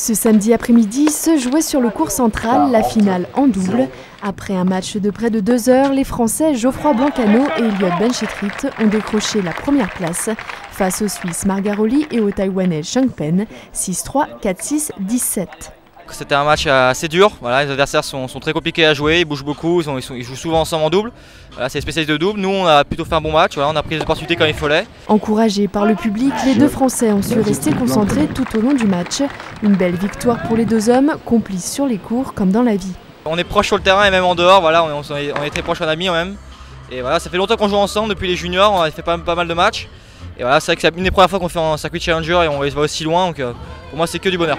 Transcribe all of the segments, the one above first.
Ce samedi après-midi se jouait sur le court central la finale en double. Après un match de près de 2 heures, les Français Geoffroy Blancano et Elliot Benchetrit ont décroché la première place face aux Suisses Margaroli et aux Taïwanais Cheng Pen, 6-3, 4-6, 17. C'était un match assez dur, voilà, les adversaires sont très compliqués à jouer, ils bougent beaucoup, ils jouent souvent ensemble en double. Voilà, c'est les spécialistes de double, nous on a plutôt fait un bon match, voilà, on a pris les opportunités quand il fallait. Encouragés par le public, les deux Français ont su rester concentrés tout au long du match. Une belle victoire pour les deux hommes, complices sur les cours comme dans la vie. On est proches sur le terrain et même en dehors, voilà, on est très proches en amis quand même. Et voilà, ça fait longtemps qu'on joue ensemble, depuis les juniors, on a fait pas mal de matchs. Et voilà, c'est vrai que c'est une des premières fois qu'on fait un circuit challenger et on va aussi loin, donc pour moi c'est que du bonheur.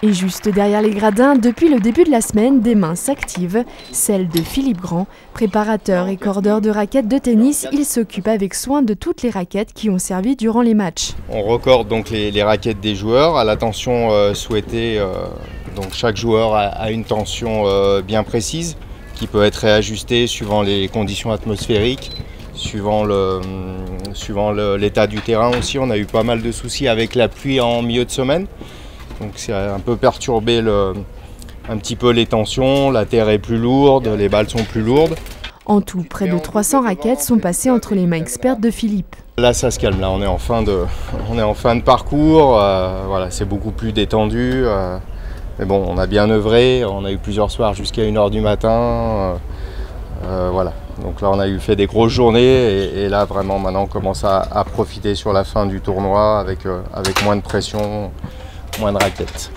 Et juste derrière les gradins, depuis le début de la semaine, des mains s'activent. Celle de Philippe Grand, préparateur et cordeur de raquettes de tennis, il s'occupe avec soin de toutes les raquettes qui ont servi durant les matchs. On recorde donc les raquettes des joueurs à la tension souhaitée. Donc chaque joueur a une tension bien précise qui peut être réajustée suivant les conditions atmosphériques, suivant l'état du terrain aussi. On a eu pas mal de soucis avec la pluie en milieu de semaine. Donc c'est un peu perturbé un petit peu les tensions, la terre est plus lourde, les balles sont plus lourdes. En tout, près de 300 raquettes sont passées entre les mains expertes de Philippe. Là ça se calme, là on est en fin de parcours, voilà, c'est beaucoup plus détendu. Mais bon, on a bien œuvré, on a eu plusieurs soirs jusqu'à 1 h du matin. Voilà. Donc là on a fait des grosses journées et là vraiment maintenant on commence à profiter sur la fin du tournoi avec moins de pression, moins de raquettes.